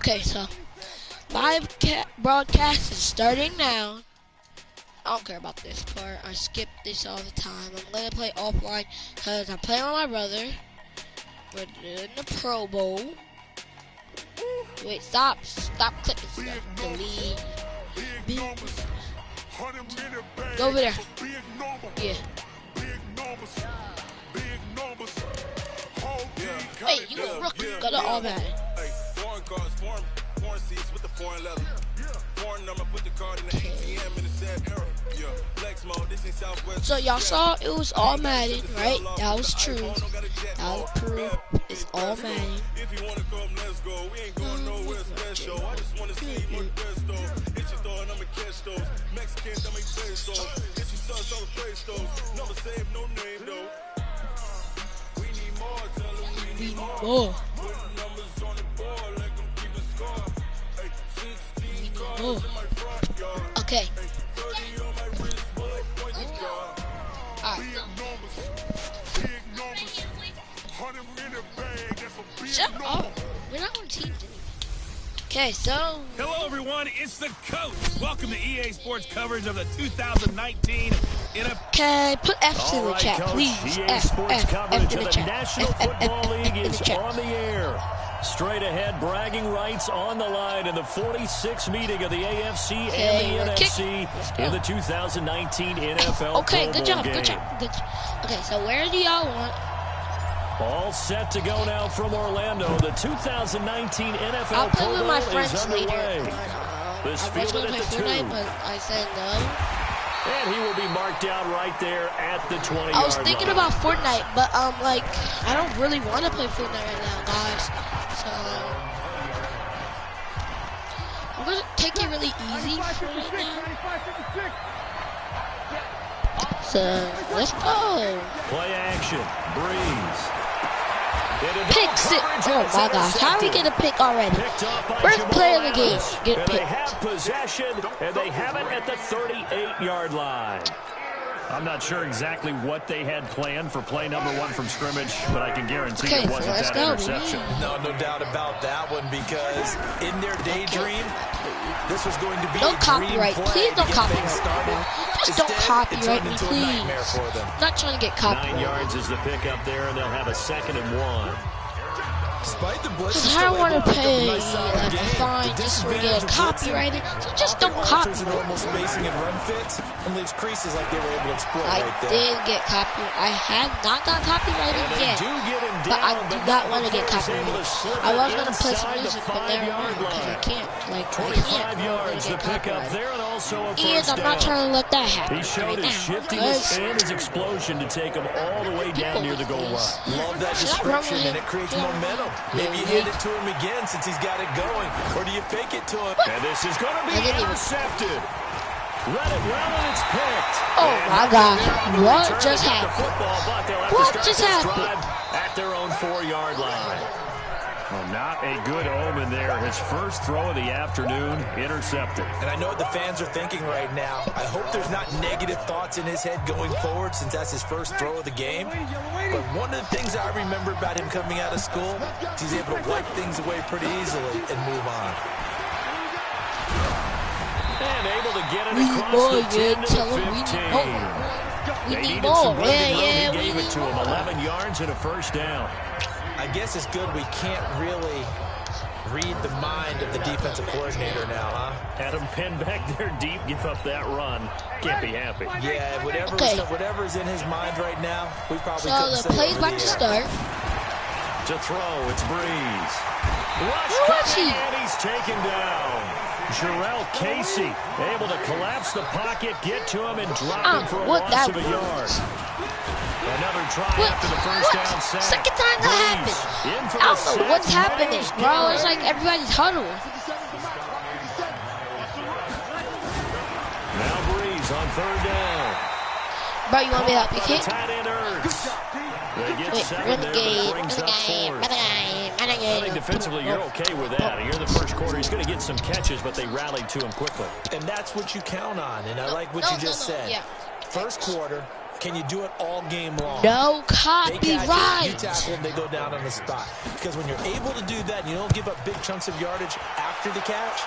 Okay, so my broadcast is starting now. I don't care about this part. I skip this all the time. I'm gonna play offline because I'm playing with my brother. We're in the Pro Bowl. Wait, stop clicking stuff. Delete. Go over there. Yeah. Hey, you a rookie. Got it all bad. Foreign cars, foreign seats with the foreign leather. Foreign number, put the card in the ATM in the sad era. Yeah. Flex mode, this ain't Southwest. So y'all saw it was all Madden, right? That was true. That was proof. It's all Madden. If you wanna come, let's go. We ain't going nowhere special. I just wanna see more best though. Hit your door and I'ma catch those. Mexicans, I make pesos. Hit your sons, I'ma praise those. Never save no name though. We need more, tell them we need more. Okay. Shut up. We're not on teams anymore. Okay, so. Hello, everyone. It's the coach. Welcome to EA Sports coverage of the 2019 NFL. Okay, put F in the chat, please. F in the chat. National Football League is on the air. Straight ahead, bragging rights on the line in the 46th meeting of the AFC and the NFC in the 2019 NFL Okay, good job, game. good job. Okay, so where do y'all want? All set to go now from Orlando. The 2019 NFL I'll play with my Bowl friends is underway. later. I was going to play Fortnite, but I said no. And he will be marked down right there at the 20-yard line. I was thinking about Fortnite, but like I don't really want to play Fortnite right now, guys. So I'm gonna take it really easy for right now. So let's go. Play action, Breeze. Pick six. Oh my gosh, how do we get a pick already? First play of the game, get picked. They have possession, and they have it at the 38-yard line. I'm not sure exactly what they had planned for play number one from scrimmage, but I can guarantee it wasn't that interception. No doubt about that one, because in their daydream, this was going to be don't a copyright. dream play. Please don't copyright. Just don't copyright me, please. I'm not trying to get copyright. 9 yards is the pick up there, and they'll have a 2nd and 1. Despite the blitz, because I don't want to pay like a fine just for getting copyrighted. So just don't copyright. Normal spacing and run fits and leaves creases like they were able to exploit I right there. did get copyrighted. I have not got copyrighted yet, but I do not want to get copyrighted. I was going to play some music, but never mind, because I can't. Like, I can't. 25 yards, the pick up there, and also a And I'm not trying to let that happen. He showed his shiftiness and his explosion to take him all the way down near the goal line. Love that description, and it creates momentum. Maybe you hand it to him again since he's got it going, or do you fake it to him? And this is going to be intercepted. Let it run, and it's picked. Oh my gosh! What just happened? What just happened? At their own 4-yard line. Well, not a good omen there. His first throw of the afternoon, intercepted. And I know what the fans are thinking right now. I hope there's not negative thoughts in his head going forward since that's his first throw of the game. But one of the things I remember about him coming out of school is he's able to wipe things away pretty easily and move on. And able to get it across the 10 to the 15. We need more. He gave it to him. 11 yards and a first down. I guess it's good we can't really read the mind of the defensive coordinator now, huh? Had him pinned back there deep, give up that run. Can't be happy. Yeah, whatever's in his mind right now, we probably couldn't say. So the play's about to start. To throw, it's Breeze. And he's taken down. Jarrell Casey able to collapse the pocket, get to him, and drop him for a loss of a yard. Another try after the first down sack. Second time that happened. I don't know what's happening, bro. It's like everybody's huddled. Now Breeze on 3rd down. Bro, you want me to help you kick? Tight end Ertz. They get 7 there, but it brings up 4th. I think defensively you're okay with that. Here in the first quarter, he's going to get some catches, but they rallied to him quickly. And that's what you count on, and I like what you just said. Yeah. First quarter, Can you do it all game long? No They copyright. catch it, you tackle them, they go down on the spot. Because when you're able to do that and you don't give up big chunks of yardage after the catch,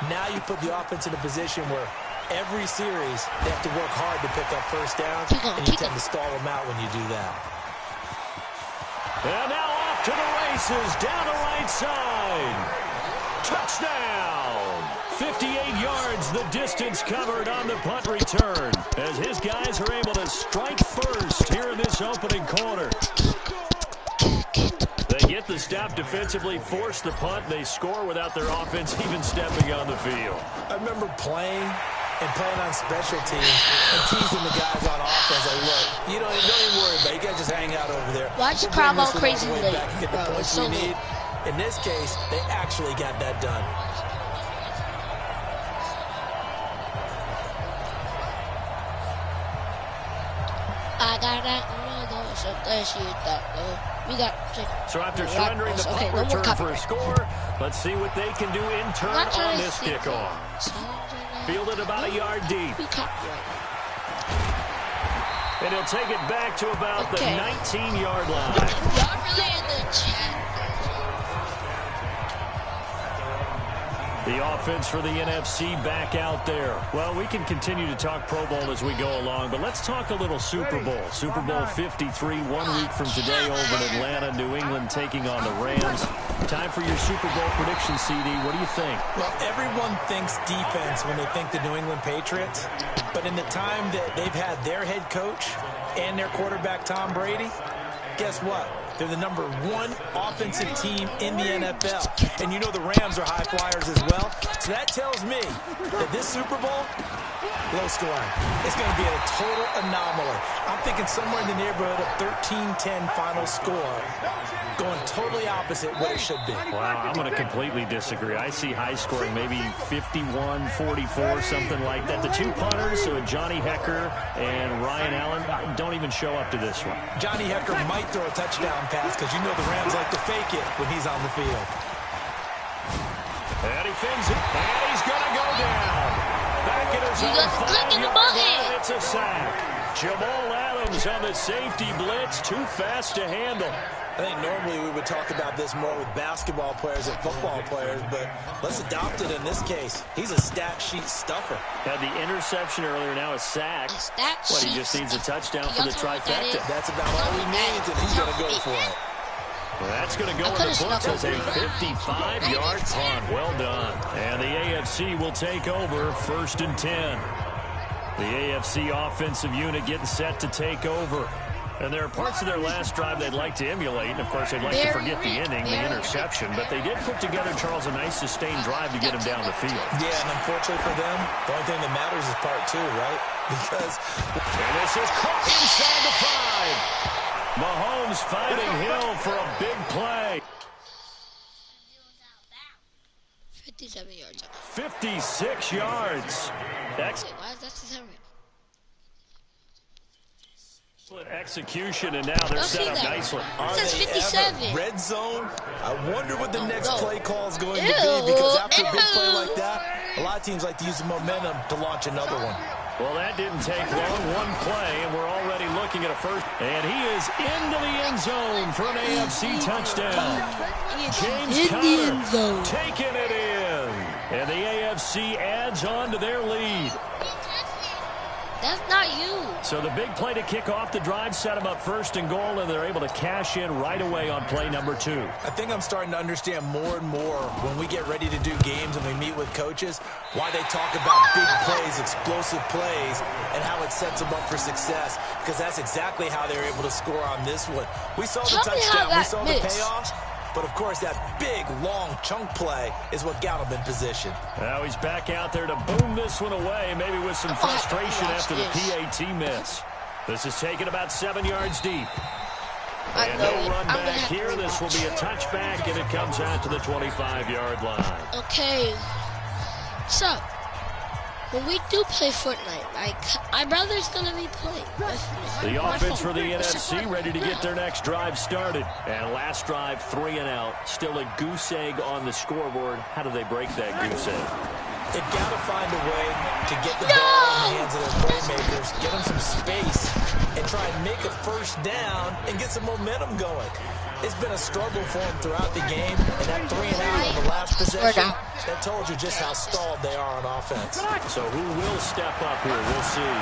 now you put the offense in a position where every series they have to work hard to pick up first downs, and you tend to stall them out when you do that. And now off to the races, down the right side. Touchdown! 58 yards, the distance covered on the punt return, as his guys are able to strike first here in this opening quarter. They get the stop defensively, force the punt, they score without their offense even stepping on the field. I remember playing on special teams and teasing the guys on offense. Like, look, don't even worry about it. You guys just hang out over there. Watch Cromwell crazy late. Get the points we need. In this case, they actually got that done. I got that. We got. So after surrendering the punt return for a score, let's see what they can do in turn on this kickoff. Fielded about a yard deep. And he'll take it back to about the 19-yard line. Y'all really in the chat. The offense for the NFC back out there. Well, we can continue to talk Pro Bowl as we go along, but let's talk a little Super Bowl. Super Bowl 53, 1 week from today over in Atlanta. New England taking on the Rams. Time for your Super Bowl prediction, CD. What do you think? Well, everyone thinks defense when they think the New England Patriots, but in the time that they've had their head coach and their quarterback, Tom Brady, guess what? They're the #1 offensive team in the NFL. And you know the Rams are high flyers as well. So that tells me that this Super Bowl, low scoring. It's going to be a total anomaly. I'm thinking somewhere in the neighborhood of 13-10 final score, going totally opposite what it should be. Wow, I'm going to completely disagree. I see high scoring, maybe 51-44, something like that. The two punters, so Johnny Hecker and Ryan Allen, don't even show up to this one. Johnny Hecker might throw a touchdown pass because you know the Rams like to fake it when he's on the field. And he fins it, and he's going to go down. Back at his own 5-yard line, it's a sack. Jamal Adams on the safety blitz, too fast to handle. I think normally we would talk about this more with basketball players and football players, but let's adopt it in this case. He's a stat sheet stuffer. Had the interception earlier, now a sack. What, he just needs a touchdown for the trifecta. That's about all he needs, and he's going to go for it. Well, that's going to go in the books as a 55-yard punt. Well done. And the AFC will take over 1st and 10. The AFC offensive unit getting set to take over. And there are parts of their last drive they'd like to emulate. And, of course, they'd like to forget the inning, the interception. But they did put together, Charles, a nice sustained drive to get him down the field. Yeah, and unfortunately for them, the only thing that matters is part 2, right? Because... And this is caught inside the 5. Mahomes finding Hill for a big play. 57 yards. 56 yards. Why is that 57? Execution, and now they're set up nicely. It says 57. Red zone? I wonder what the next play call is going to be, because after a big play like that, a lot of teams like to use the momentum to launch another one. Well, that didn't take long. One play, and we're already looking at a first. And he is into the end zone for an AFC touchdown. James Conner taking it in. And the AFC adds on to their lead. That's not you. So the big play to kick off the drive set them up 1st and goal, and they're able to cash in right away on play number 2. I think I'm starting to understand more and more when we get ready to do games and we meet with coaches why they talk about big plays, explosive plays, and how it sets them up for success, because that's exactly how they're able to score on this one. We saw the touchdown, we saw the payoff. But, of course, that big, long chunk play is what got him in position. Now he's back out there to boom this one away, maybe with some frustration after the PAT miss. This is taken about 7 yards deep. And no run back here. This will be a touchback, and it comes out to the 25-yard line. Okay. So, when we do play Fortnite, my brother's going to be playing. The offense for the NFC ready to get their next drive started. And last drive, 3 and out. Still a goose egg on the scoreboard. How do they break that goose egg? They've got to find a way to get the ball in the hands of their playmakers, get them some space, and try and make a first down and get some momentum going. It's been a struggle for him throughout the game, and that 3-and-out on the last possession, that told you just how stalled they are on offense. So who will step up here? We'll see.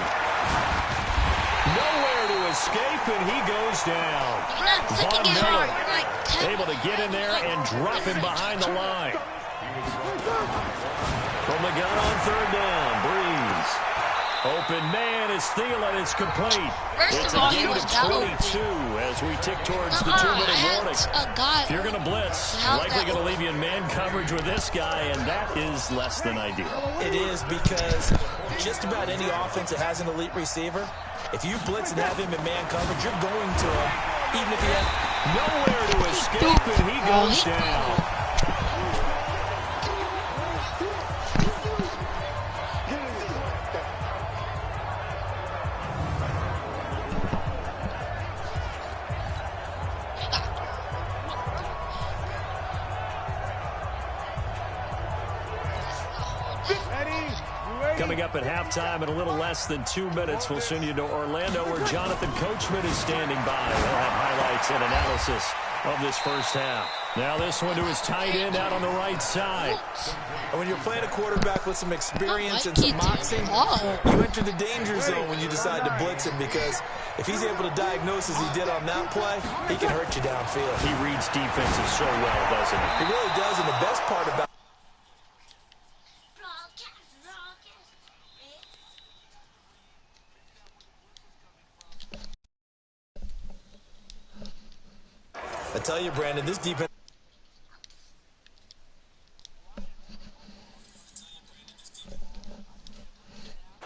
Nowhere to escape, and he goes down. Von Miller able to get in there and drop him behind the line. From the gun on third down, Breeze. Open man is Thielen. It's complete. It's a gain of 22 as we tick towards the 2-minute warning. If you're going to blitz, likely going to leave you in man coverage with this guy, and that is less than ideal. It is, because just about any offense that has an elite receiver, if you blitz and have him in man coverage, you're going to him, even if he has nowhere to escape, and he goes down. Coming up at halftime in a little less than 2 minutes, we'll send you to Orlando where Jonathan Coachman is standing by. We'll have highlights and analysis of this first half. Now this one to his tight end out on the right side. And when you're playing a quarterback with some experience and some moxie, you enter the danger zone when you decide to blitz him, because if he's able to diagnose as he did on that play, he can hurt you downfield. He reads defenses so well, doesn't he? He really does, and the best part about I tell you, Brandon, this defense.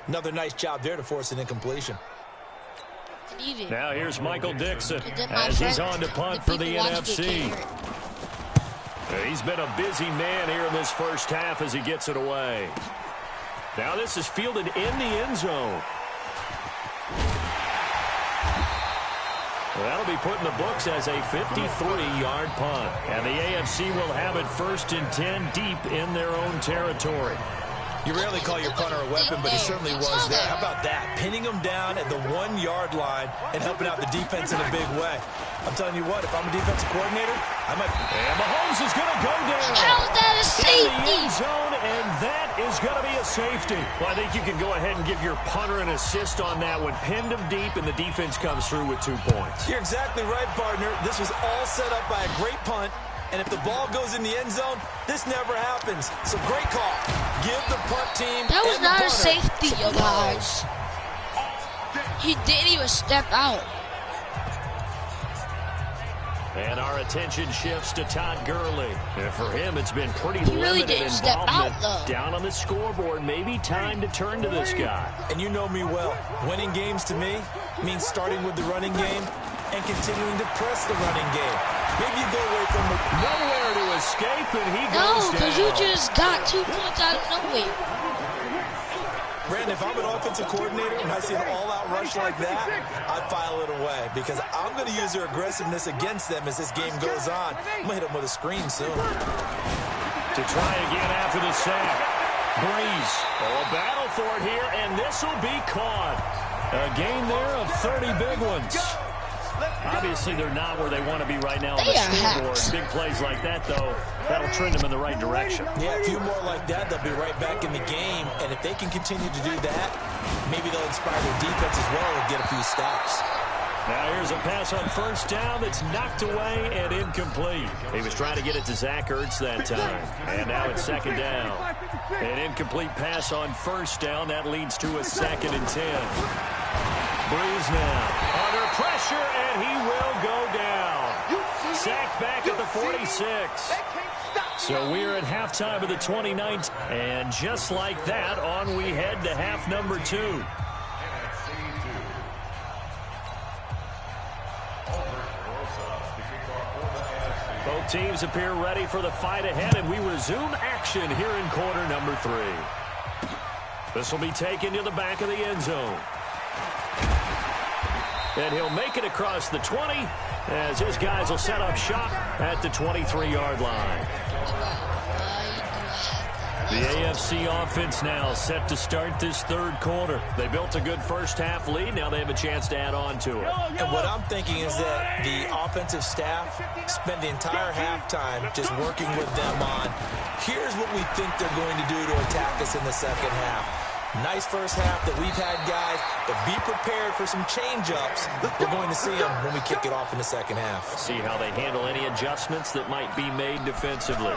Another nice job there to force an incompletion. Now here's Michael Dixon as he's on to punt for the NFC. He's been a busy man here in this first half as he gets it away. Now this is fielded in the end zone. That'll be put in the books as a 53-yard punt. And the AFC will have it 1st and 10 deep in their own territory. You rarely call your punter a weapon, but he certainly was there. How about that? Pinning him down at the 1-yard line and helping out the defense in a big way. I'm telling you what, if I'm a defensive coordinator, I might... And Mahomes is going to go down. How's that a safety? In the end zone, and that is going to be a safety. Well, I think you can go ahead and give your punter an assist on that one. Pinned him deep, and the defense comes through with 2 points. You're exactly right, partner. This was all set up by a great punt. And if the ball goes in the end zone, this never happens. So great call. Give the punt team. That was not a safety, you guys. He didn't even step out. And our attention shifts to Todd Gurley. And for him, it's been pretty really limited step involvement out, down on the scoreboard. Maybe time to turn to this guy. And you know me well. Winning games to me means starting with the running game and continuing to press the running game. Maybe you go away from the... Nowhere to escape, and he goes down. No, because you just got 2 points out of nowhere. Brandon, if I'm an offensive coordinator and I see an all-out rush like that, I'd file it away, because I'm going to use their aggressiveness against them as this game goes on. I'm going to hit them with a screen soon. To try again after the sack. Breeze. Oh, a battle for it here, and this will be caught. A gain there of 30 big ones. Obviously, they're not where they want to be right now on the scoreboard. Big plays like that, though, that'll trend them in the right direction. Yeah, a few more like that, they'll be right back in the game. And if they can continue to do that, maybe they'll inspire their defense as well and get a few stops. Now here's a pass on first down that's knocked away and incomplete. He was trying to get it to Zach Ertz that time. And now it's 2nd down. An incomplete pass on first down. That leads to a 2nd and 10. Breeze now under pressure, and he will go down. Sacked back at the 46. So we're at halftime of the 29th, and just like that, on we head to half number 2. Both teams appear ready for the fight ahead, and we resume action here in quarter number 3. This will be taken to the back of the end zone. And he'll make it across the 20 as his guys will set up shop at the 23-yard line. The AFC offense now set to start this third quarter. They built a good first-half lead. Now they have a chance to add on to it. And what I'm thinking is that the offensive staff spent the entire halftime just working with them on, here's what we think they're going to do to attack us in the second half. Nice first half that we've had, guys, but be prepared for some change-ups. We're going to see them when we kick it off in the second half. See how they handle any adjustments that might be made defensively.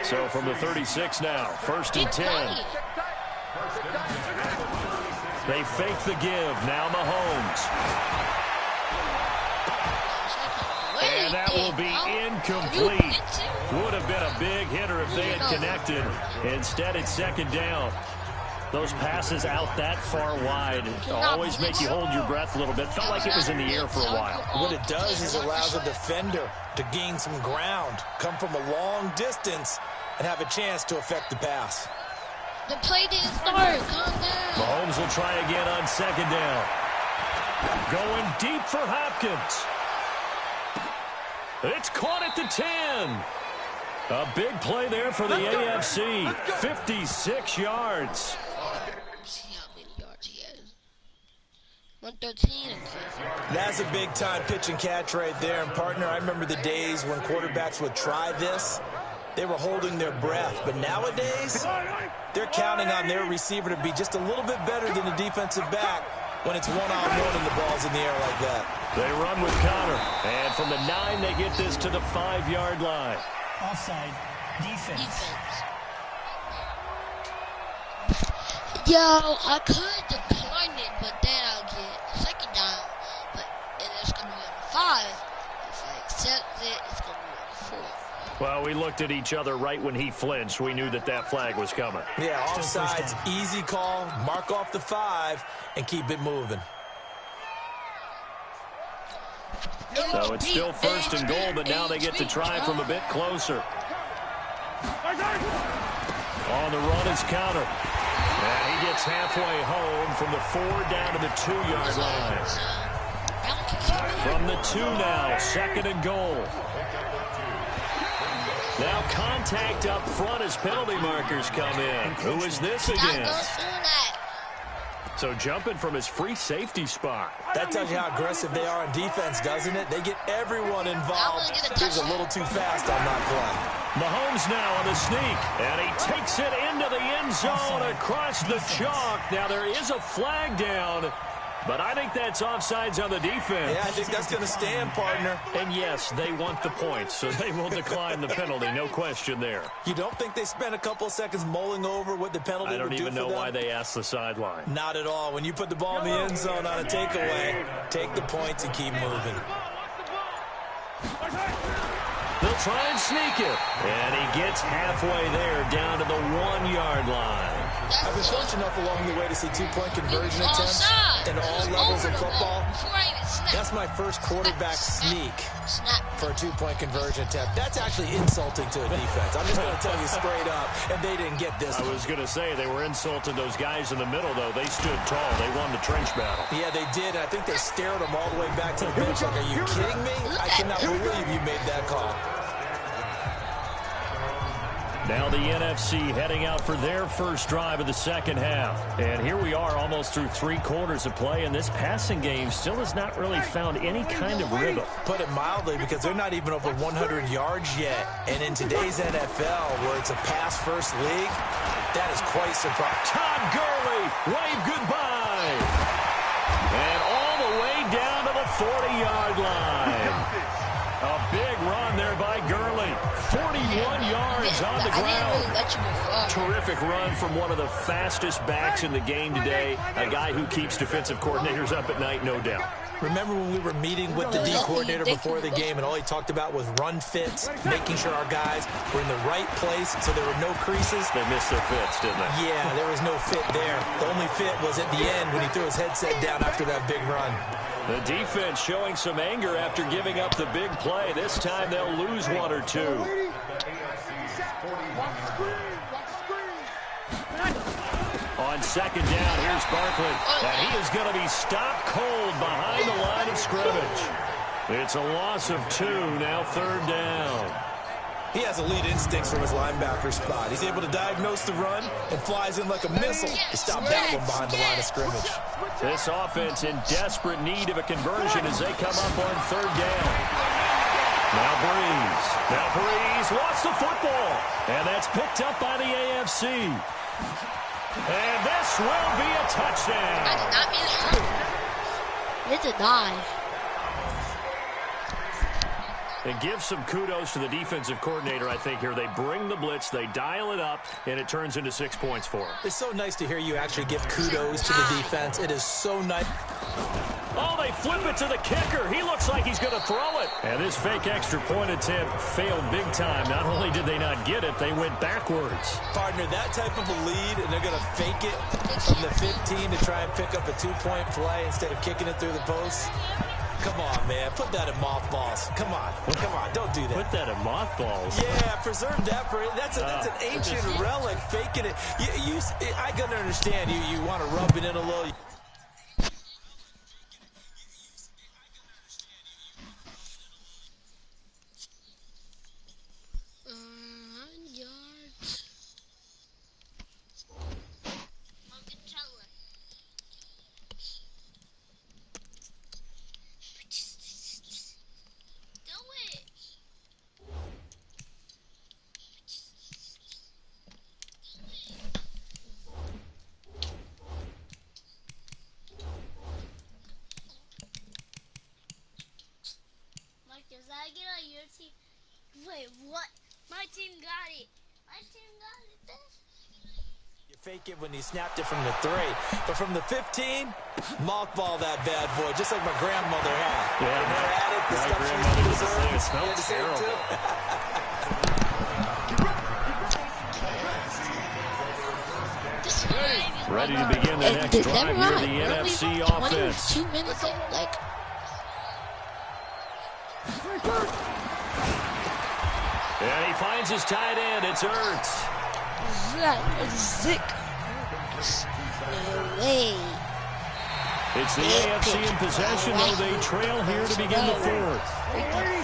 So from the 36 now, 1st and 10. They fake the give. Now Mahomes. And that will be incomplete. Would have been a big hitter if they had connected. Instead, it's 2nd down. Those passes out that far wide always make you hold your breath a little bit. Felt like it was in the air for a while. What it does is it allows a defender to gain some ground, come from a long distance, and have a chance to affect the pass. The play didn't start. Calm down. Mahomes will try again on 2nd down. Going deep for Hopkins. It's caught at the 10. A big play there for the AFC. 56 yards. See how many yards he has. 113. That's a big-time pitch and catch right there. And, partner, I remember the days when quarterbacks would try this. They were holding their breath. But nowadays, they're counting on their receiver to be just a little bit better than the defensive back when it's one-on-one and the ball's in the air like that. They run with Connor. And from the 9, they get this to the 5-yard line. Offside. Defense. Yo, I could decline it, but then I'll get 2nd down. And it's going to be on the 5. If I accept it, it's going to be on the 4. Well, we looked at each other right when he flinched. We knew that that flag was coming. Yeah, offsides, easy call. Mark off the 5 and keep it moving. So it's still 1st and goal, but now they get to try from a bit closer. On the run is Connor. And he gets halfway home from the 4 down to the 2-yard line. From the 2 now, 2nd and goal. Now contact up front as penalty markers come in. Who is this against? So jumping from his free safety spot. That tells you how aggressive they are on defense, doesn't it? They get everyone involved. He's a little too fast on that play. Mahomes now on the sneak, and he takes it into the end zone across the chalk. Now there is a flag down, but I think that's offsides on the defense. Yeah, I think that's going to stand, partner. And yes, they want the points, so they will decline the penalty, no question there. You don't think they spent a couple of seconds mulling over what the penalty would do for them? I don't even know why they asked the sideline. Not at all. When you put the ball in the end zone on a takeaway, take the points and keep moving. They'll try and sneak it. And he gets halfway there, down to the 1-yard line. I've been fortunate enough along the way to see 2-point conversion attempts in all levels of football. That's my first quarterback sneak for a 2-point conversion attempt. That's actually insulting to a defense. I'm just going to tell you straight up, and they didn't get this. I was going to say they were insulting those guys in the middle, though. They stood tall. They won the trench battle. Yeah, they did. I think they stared them all the way back to the bench like, are you kidding me? I cannot believe you made that call. Now the NFC heading out for their first drive of the second half. And here we are almost through 3 quarters of play, and this passing game still has not really found any kind of rhythm. Put it mildly, because they're not even over 100 yards yet. And in today's NFL, where it's a pass-first league, that is quite surprising. Todd Gurley, wave goodbye. And all the way down to the 40-yard line. A big run there by Gurley. 41 yards on the ground. Terrific run from one of the fastest backs in the game today. A guy who keeps defensive coordinators up at night, no doubt. Remember when we were meeting with the D coordinator before the game, and all he talked about was run fits, making sure our guys were in the right place so there were no creases? They missed their fits, didn't they? Yeah, there was no fit there. The only fit was at the end when he threw his headset down after that big run. The defense showing some anger after giving up the big play. This time they'll lose 1 or 2. On second down, here's Barkley. And he is going to be stopped cold behind the line of scrimmage. It's a loss of 2, now 3rd down. He has elite instincts from his linebacker spot. He's able to diagnose the run and flies in like a missile to stop that one behind the line of scrimmage. This offense in desperate need of a conversion as they come up on third down. Now Breeze. Now Breeze wants the football. And that's picked up by the AFC. And this will be a touchdown. I did not mean it. It's a dive. And give some kudos to the defensive coordinator, I think, here. They bring the blitz, they dial it up, and it turns into 6 points for them. It's so nice to hear you actually give kudos to the defense. It is so nice. Oh, they flip it to the kicker. He looks like he's going to throw it. And this fake extra point attempt failed big time. Not only did they not get it, they went backwards. Partner, that type of a lead, and they're going to fake it from the 15 to try and pick up a 2-point play instead of kicking it through the post. Come on, man. Put that in mothballs. Come on. Come on. Don't do that. Put that in mothballs? Yeah, preserve that for it. That's an ancient relic. Faking it. I can understand. You want to rub it in a little. Wait, what? My team got it. My team got it. You fake it when he snapped it from the 3. But from the 15, mothball that bad boy, just like my grandmother had. Yeah. And they're at it. The My stuff grandmother she was the same. It deserved. smells terrible. Ready to begin the next drive here, the NFC offense. 2 minutes, like... And he finds his tight end. It's Ertz. Sick. No way. It's the AFC in possession, though they trail here to begin the fourth.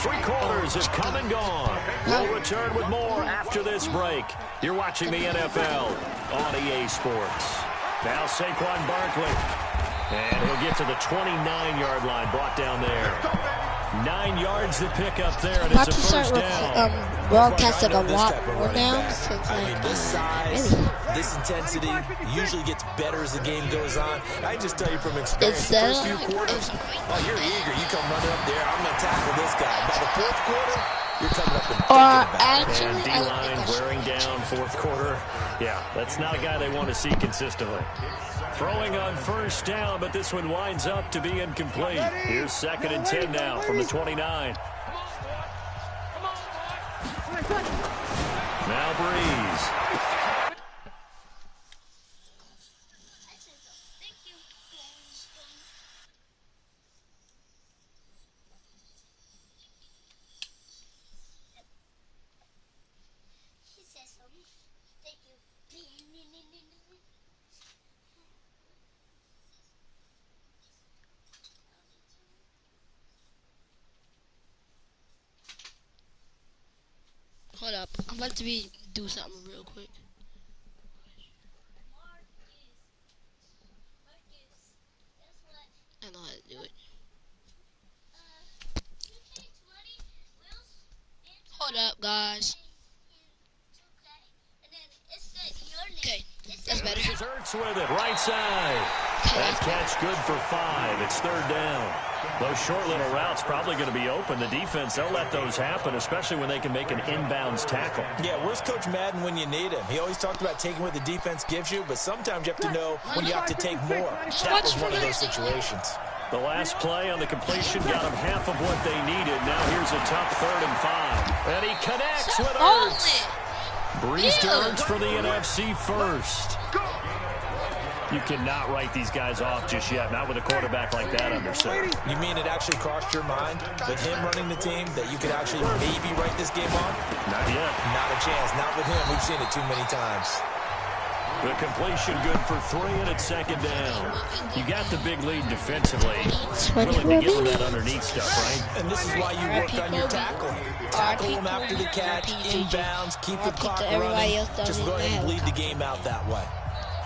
3 quarters have come and gone. We'll return with more after this break. You're watching the NFL on EA Sports. Now Saquon Barkley. And he'll get to the 29-yard line, brought down there. 9 yards to pick up there, and it's a first down. Broadcasting a lot more now. I mean, this size, this intensity usually gets better as the game goes on. I just tell you from experience, the first few quarters, you're eager. You come running up there. I'm going to tackle this guy. By the fourth quarter, you're coming up and thinking about it. And D-line wearing down fourth quarter. Yeah, that's not a guy they want to see consistently. Throwing on first down, but this one winds up to be incomplete. Here's 2nd and 10 now from the 29. Now Breeze. Hold up. I'm about to do something real quick. I know how to do it. Hold up, guys. Okay, that's better. Hurts with it, right side. That catch good for 5. It's 3rd down. Those short little routes probably going to be open. The defense, they'll let those happen, especially when they can make an inbounds tackle. Yeah, where's Coach Madden when you need him? He always talked about taking what the defense gives you, but sometimes you have to know when you have to take more. That was one of those situations. The last play on the completion got them half of what they needed. Now here's a tough 3rd and 5. And he connects with Ertz. Breeze to Ertz for the NFC first. You cannot write these guys off just yet, not with a quarterback like that under center. You mean it actually crossed your mind with him running the team that you could actually maybe write this game off? Not yet. Not a chance. Not with him. We've seen it too many times. The completion good for 3, and it's second down. You got the big lead defensively. Willing to give them that underneath stuff, right? And this is why you work on your tackle. Tackle them after the catch, inbounds, keep the clock running. Just go ahead and bleed the game out that way.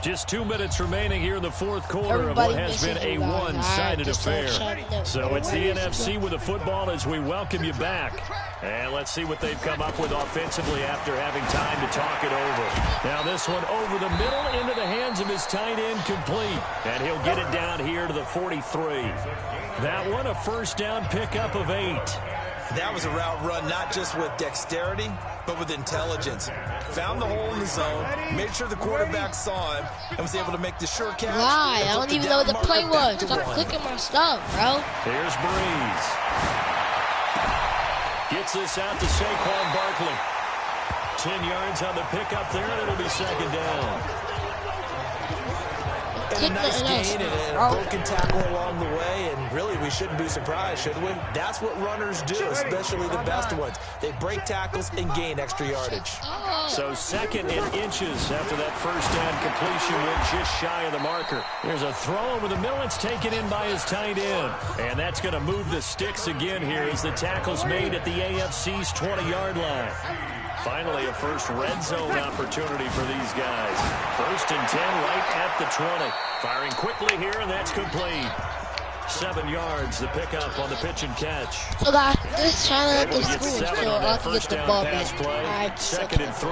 Just 2 minutes remaining here in the fourth quarter of what has been a one-sided affair. So it's the NFC with the football as we welcome you back. And let's see what they've come up with offensively after having time to talk it over. Now this one over the middle into the hands of his tight end, complete. And he'll get it down here to the 43. That one a first down pickup of 8. That was a route run not just with dexterity, but with intelligence. Found the hole in the zone, made sure the quarterback saw him, and was able to make the sure catch. Why? I don't even know what the play was. Stop clicking my stuff, bro. Here's Breeze. Gets this out to Saquon Barkley. 10 yards on the pickup there, and it'll be second down. And a nice gain and a broken tackle along the way, and really we shouldn't be surprised, should we? That's what runners do, especially the best ones. They break tackles and gain extra yardage. So second and inches after that first down completion went just shy of the marker. There's a throw over the middle. It's taken in by his tight end. And that's going to move the sticks again here as the tackle's made at the AFC's 20-yard line. Finally, a first red zone opportunity for these guys. First and 10 right at the 20. Firing quickly here, and that's complete. 7 yards, the pickup on the pitch and catch. So guys, just trying to let this score so I can get the ball back. Play. Second and 3.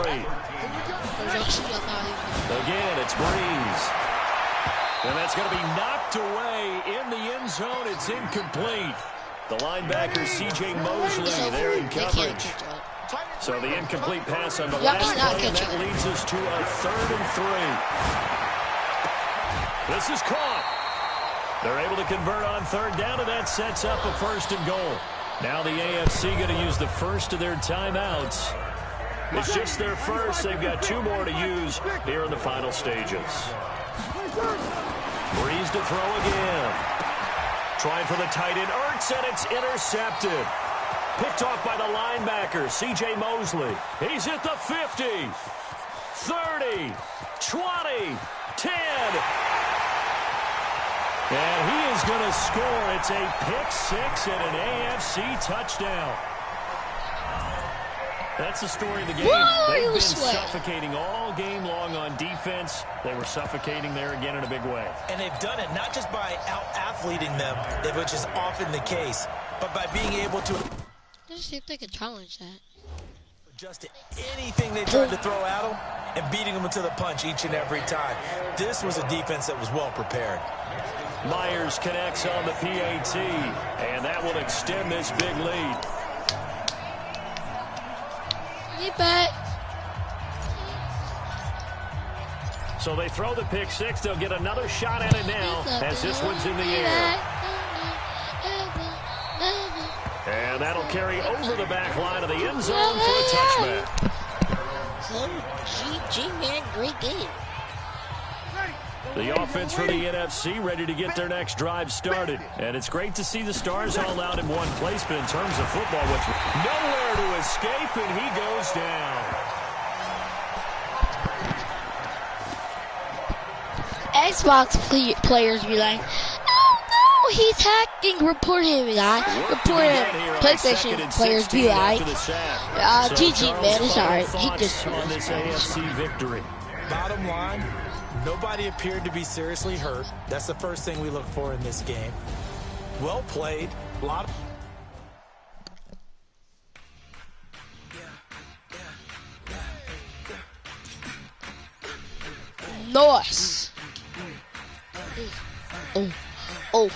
Again, it's Breeze. And that's going to be knocked away in the end zone. It's incomplete. The linebacker, C.J. Mosley, there in coverage. So the incomplete pass on the last play, and that leads us to a 3rd and 3. This is caught. They're able to convert on 3rd down, and that sets up a 1st and goal. Now the AFC going to use the first of their timeouts. It's just their first. They've got 2 more to use here in the final stages. Breeze to throw again. Trying for the tight end, Ertz, and it's intercepted. Picked off by the linebacker, C.J. Mosley. He's at the 50, 30, 20, 10. And he is going to score. It's a pick-6 and an AFC touchdown. That's the story of the game. They've been suffocating all game long on defense. They were suffocating there again in a big way. And they've done it not just by out-athleting them, which is often the case, but by being able to... Let's see if they can challenge that. Just anything they tried to throw at them and beating them to the punch each and every time. This was a defense that was well prepared. Myers connects on the PAT, and that will extend this big lead. Get back. So they throw the pick-6. They'll get another shot at it now as this one's in the air. And that'll carry over the back line of the end zone for a touchback. GG, man, great game. The offense for the NFC ready to get their next drive started. And it's great to see the stars all out in one place, but in terms of football, what's nowhere to escape, and he goes down. Xbox players be like, oh no, he's hacking, report him, guys. Report him. PlayStation players be like, GG, man, it's alright. He just on this AFC victory. Bottom line, nobody appeared to be seriously hurt. That's the first thing we look for in this game. Well played. A lot of... Nice. Oh, oh,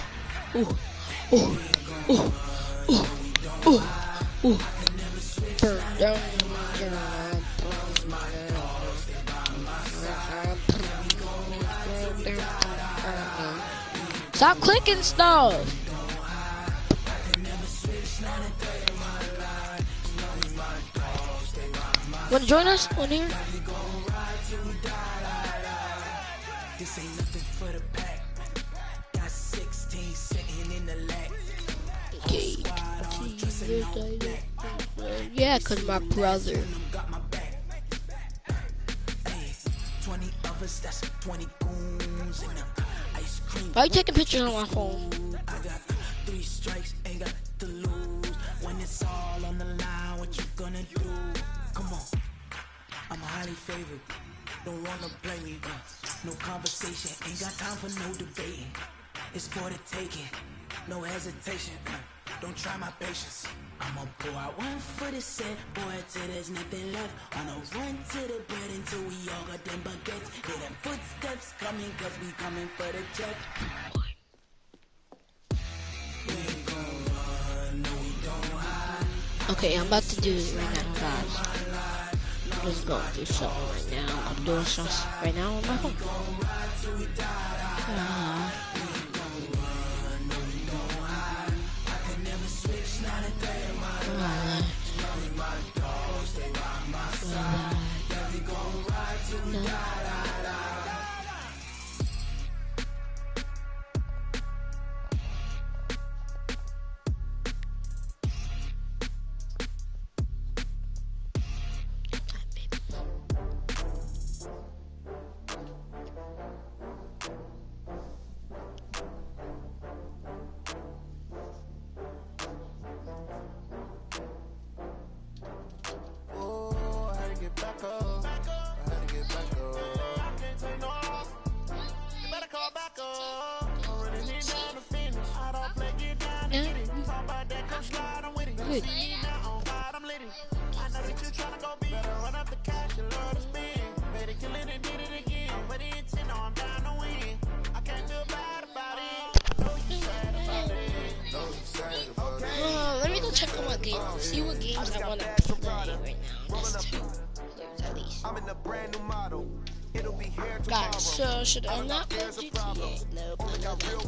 oh, oh, oh, oh, oh, oh. Burn down. Stop clicking stuff. Want to join us on here? Okay. Yeah, cause my brother. That's 20 goons in them ice cream. Why are you taking pictures on my phone? I got 3 strikes, ain't got to lose. When it's all on the line, what you gonna do? Come on, I'm highly favored. Don't wanna play me, no conversation. Ain't got time for no debating. It's for the taking, no hesitation. Don't try my patience. I'ma pour out one for the set, boy, till there's nothing left. On a run to the bread until we all got them baguettes. Hear them footsteps coming, cause we coming for the check. We ain't gon' run, no we don't hide. Okay, I'm about to do it right now, guys. I'm just going through something right now. I'm doing something right now on my phone. Let me go check on my games. See what games I want to play right now. That's 2 players at least. Guys, so should I not play GTA? Nope, I'm not playing.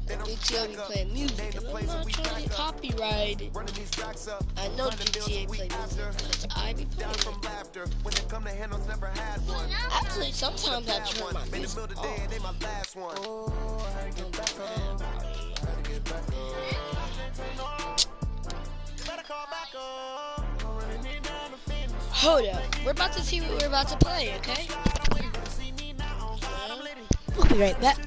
GTA be playing music, and I'm not trying to get copyrighted. I know GTA play music, but I be playing it. Actually, sometimes I turn my music off. Hold up, we're about to see what we're about to play, okay? We'll be right back.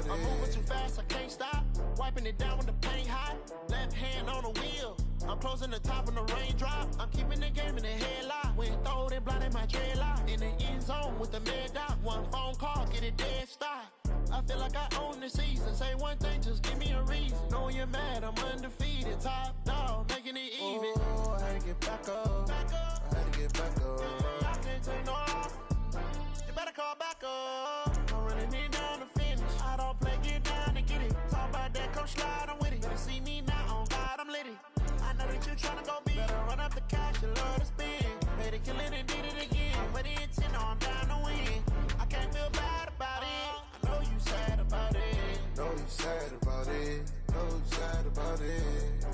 I'm moving too fast, I can't stop. Wiping it down with the paint hot. Left hand on the wheel. I'm closing the top on the raindrop. I'm keeping the game in the headlock. When throwed and blinded my dreadlock. In the end zone with the mad dot. One phone call, get it dead stop. I feel like I own the season. Say one thing, just give me a reason. Knowing you're mad, I'm undefeated. Top dog, making it even. Oh, I had to get back up. I had to get back up. I can't take no off. You better call back up. I'm running it down the finish. I don't play, get down and get it. Talk about that, come slide, I'm with it. Better see me now, on God, I'm lit it. I know that you're tryna go big. Better run up the cash, you love to spin. Made it, kill it, and did it again. But the intent, no, I'm down to win. I can't feel bad about it. I know you sad about it. Know you sad about it. Know you sad about it.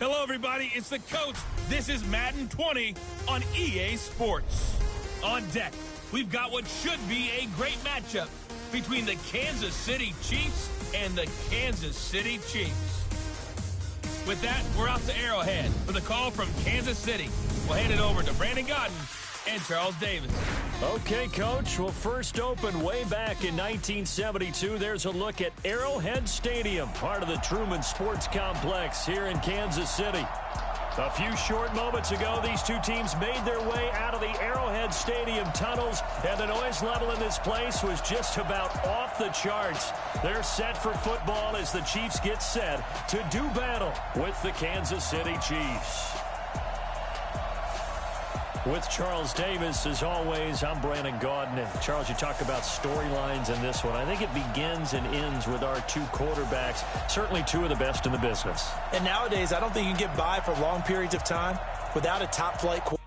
Hello, everybody. It's the coach. This is Madden 20 on EA Sports. On deck, we've got what should be a great matchup between the Kansas City Chiefs and the Kansas City Chiefs. With that, we're off to Arrowhead for the call from Kansas City. We'll hand it over to Brandon Godden and Charles Davis. Okay, Coach. Well, first opened way back in 1972. There's a look at Arrowhead Stadium, part of the Truman Sports Complex here in Kansas City. A few short moments ago, these two teams made their way out of the Arrowhead Stadium tunnels, and the noise level in this place was just about off the charts. They're set for football as the Chiefs get set to do battle with the Kansas City Chiefs. With Charles Davis, as always, I'm Brandon Gaudin. And Charles, you talk about storylines in this one. I think it begins and ends with our two quarterbacks, certainly two of the best in the business. And nowadays, I don't think you can get by for long periods of time without a top-flight quarterback.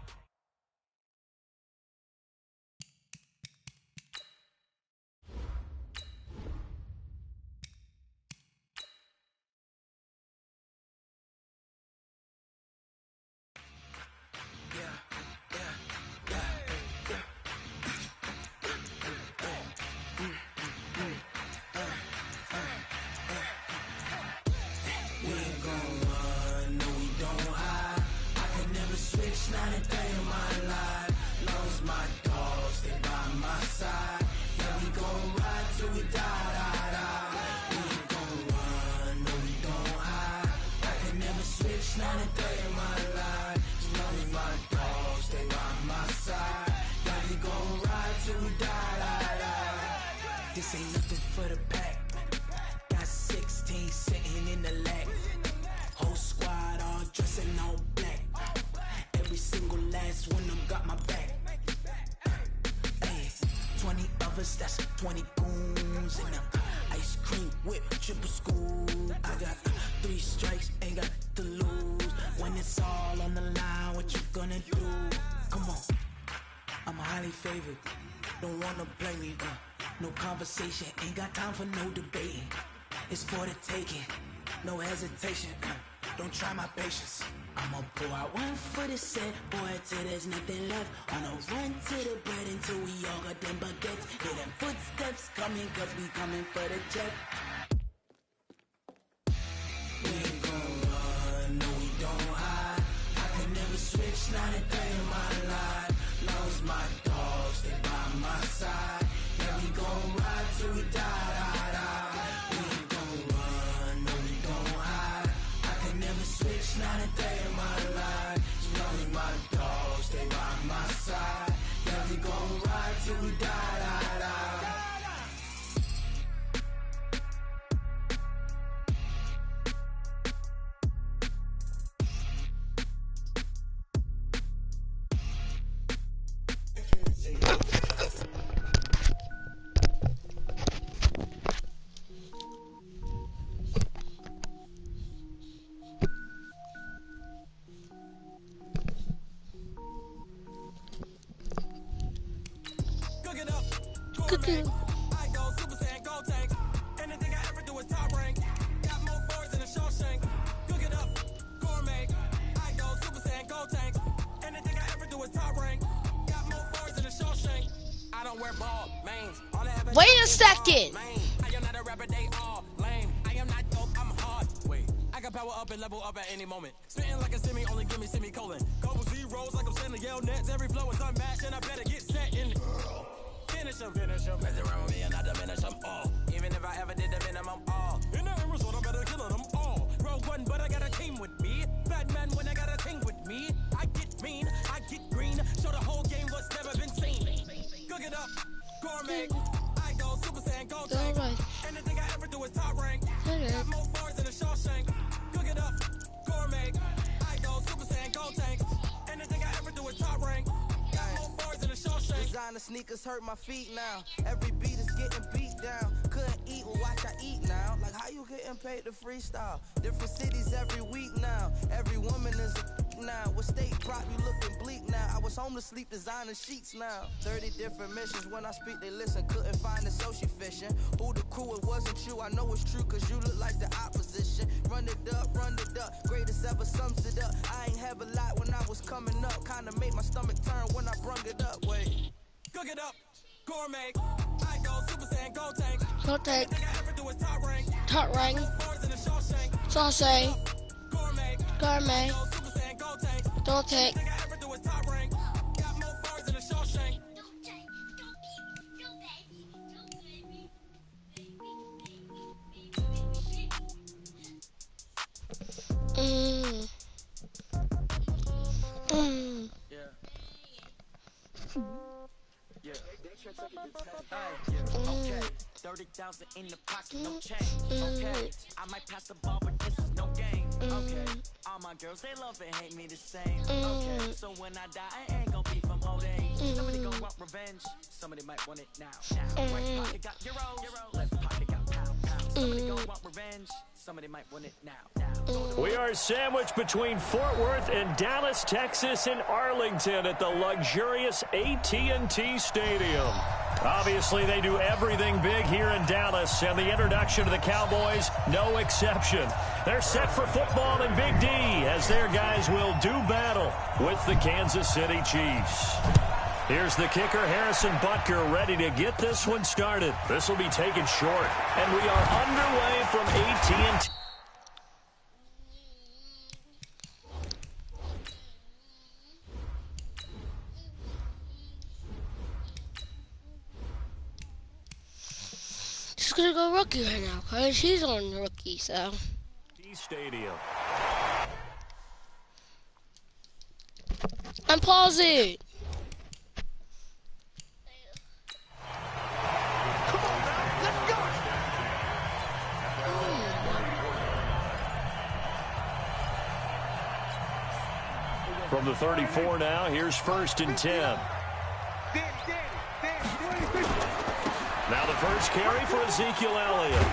This ain't nothing for the pack. Got 16 sitting in the lag. Whole squad all dressing all black. Every single last one of them got my back. Hey, 20 of us, that's 20 goons. And ice cream whip, triple school. I got 3 strikes, ain't got to lose. When it's all on the line, what you gonna do? Come on, I'm highly favored. Don't wanna play me, no conversation, ain't got time for no debating. It's for the taking, no hesitation. Don't try my patience. I'ma pour out one for the set, boy, till there's nothing left. On a run to the bread until we all got them baguettes. Hear them footsteps coming, cause we coming for the jet. We ain't gon' run, no we don't hide. I can never switch, not a day in my life. Long as my dogs, they by my side. Yeah, we gon' ride till we die. We ain't gon' run, no we don't hide. I can never switch, not a day in my life. As long as my dogs stay by my side. Yeah, we gon' ride till we die. I go Super Saiyan, go tank. Anything I ever do is top rank. Got more boards than a Shawshank. Cook it up, gourmet. I go Super Saiyan, go tank. Anything I ever do is top rank. Got more boards than a Shawshank. I don't wear ball, mains. Wait a second. I am not a rapper, they all lame. I am not dope, I'm hard. Wait, I got power up and level up at any moment. Spitting like a semi, only give me semicolon. Couple zeros like I'm sending Yale Nets. Every flow is unmatched and I better get set in. Finish him. Mess around with me and I diminish them all. Even if I ever did the minimum all. In the end result, I'm better killing them all. Rogue one, but I got a team with me. Batman when I got a team with me. I get mean, I get green. Show the whole game what's never been seen. Cook it up, gourmet. I go Super Saiyan, go tank. Anything I ever do is top rank. Got more bars than a Shawshank. Cook it up, gourmet. I go Super Saiyan, go tank. Anything I ever do is top rank. Designer sneakers hurt my feet now. Every beat is getting beat down. Couldn't eat or watch I eat now. Like how you getting paid to freestyle? Different cities every week now. Every woman is a now. With state prop you looking bleak now. I was homeless sleep designing sheets now. 30 different missions. When I speak they listen. Couldn't find it so she fishing. Who the crew it wasn't you. I know it's true cause you look like the opposition. Run it up. Greatest ever sums it up. I ain't have a lot when I was coming up. Kinda made my stomach turn when I brung it up. Wait. Cook it up, gourmet. I go Super Saiyan, go tank. Go tank. Anything I ever do is top rank. Top rank. Shawshank. Gourmet. I go Super Saiyan, go tank. Go tank. Anything I ever do is top rank. Got more bars than a Shawshank. Okay, 30,000 in the pocket, no change. Okay, I might pass the ball, but this is no game. Okay, all my girls, they love and hate me the same. Okay, so when I die, I ain't gonna be from old age. Somebody gon' want revenge. Somebody might want it now. Right pocket got euro, left pocket got pound. Somebody gon' want revenge. Somebody might want it now. We are sandwiched between Fort Worth and Dallas, Texas, and Arlington at the luxurious AT&T Stadium. Obviously, they do everything big here in Dallas, and the introduction to the Cowboys, no exception. They're set for football in Big D as their guys will do battle with the Kansas City Chiefs. Here's the kicker, Harrison Butker, ready to get this one started. This will be taken short, and we are underway from AT&T. Just gonna go rookie right now, because he's on rookie, so. Stadium. Unpause it. From the 34 now, here's 1st and 10. Now the first carry for Ezekiel Elliott.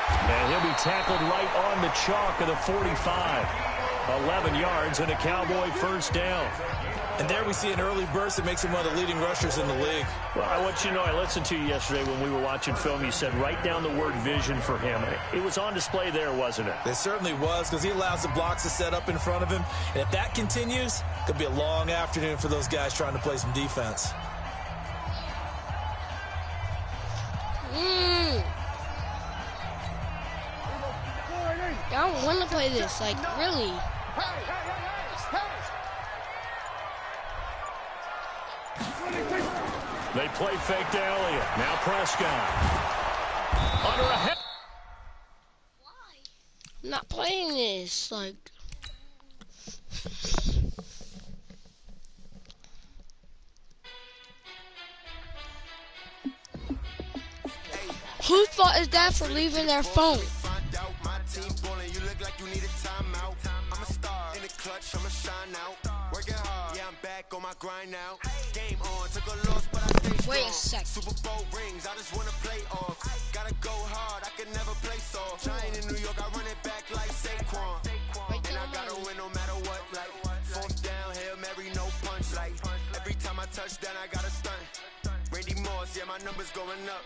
And he'll be tackled right on the chalk of the 45. 11 yards and a Cowboy first down. And there we see an early burst that makes him one of the leading rushers in the league. Well, I want you to know, I listened to you yesterday when we were watching film. You said write down the word vision for him. It was on display there, wasn't it? It certainly was, because he allows the blocks to set up in front of him. And if that continues, it could be a long afternoon for those guys trying to play some defense. I don't want to play this, like, really. They play fake to Elliott. Now Prescott. Under a head. Why? I'm not playing this, like. Whose fault is that for leaving their phone? Wait a sec. Super Bowl rings, I just wanna play off. Gotta go hard, I can never play soft. Giant in New York, I run it back like Saquon. And I gotta win no matter what, like 4th down, Hail Mary, no punch, like every time I touch down, I gotta stunt. Randy Moss, yeah, my number's going up.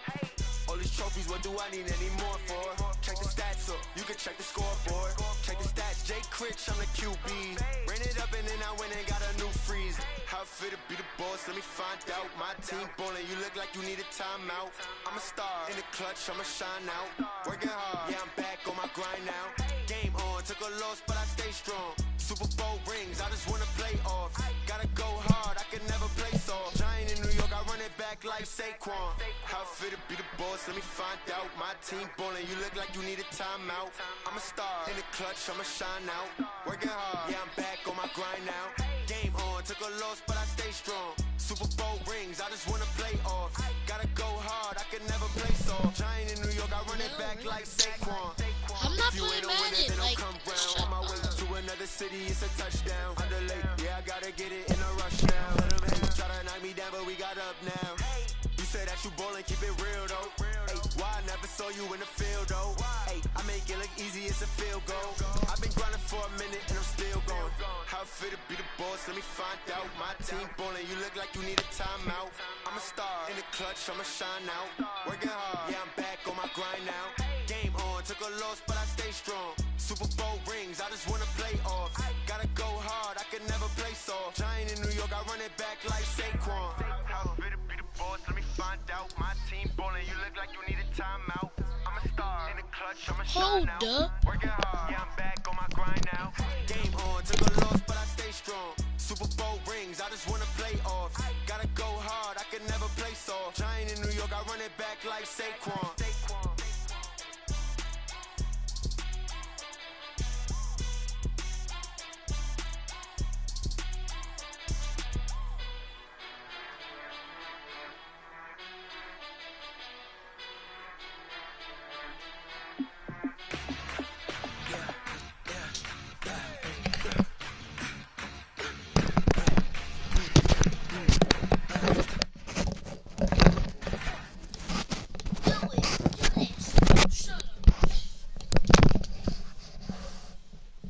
All these trophies, what do I need any more for? Check the stats up, you can check the scoreboard. Check the stats, Jay Critch, I'm the QB. Ran it up and then I went and got a new freeze. How fit to be the boss, let me find out. My team ballin', you look like you need a timeout. I'm a star, in the clutch, I'ma shine out. Working hard, yeah, I'm back on my grind now. Game on, took a loss, but I stay strong. Super Bowl rings, I just wanna play off. Gotta go hard, I can never play soft. Giant in New York, I run it back like Saquon. How fit to be the boss, let me find out. My team ballin', you look like you need a timeout. I'm a star, in the clutch, I'ma shine out. Working hard, yeah, I'm back on my grind now. Game on, took a loss, but I stay strong. Super Bowl rings, I just wanna play off. Gotta go hard, I can never play soft. Giant in New York, I run it back like Saquon. I'm not playing Madden, like, on my way to another city, it's a touchdown. Underlay, yeah, I gotta get it in a rush now. Let them hate, try to knock me down, but we got up now. You say that you ballin', keep it real though. Hey, why I never saw you in the field though? Hey, I make it look easy, it's a field goal. I've been grinding for a minute and I'm still going. How fit to be the boss, let me find out. My team ballin', you look like you need a timeout. I'm a star, in the clutch, I'ma shine out. Working hard, yeah, I'm back on my grind now. Game on, took a loss, but I stay strong. Super Bowl rings, I just wanna play off. Gotta go hard, I can never play soft. Giant in New York, I run it back like Saquon. How fit to be the boss, let me find out. My team ballin', you look like you need a timeout. I'm a star, in the clutch, I'ma shine out. Working hard, yeah, I'm back on my grind now. Game on, took a loss, but I stay strong. Super Bowl rings, I just wanna play off. Gotta go hard, I can never play soft. Giant in New York, I run it back like Saquon.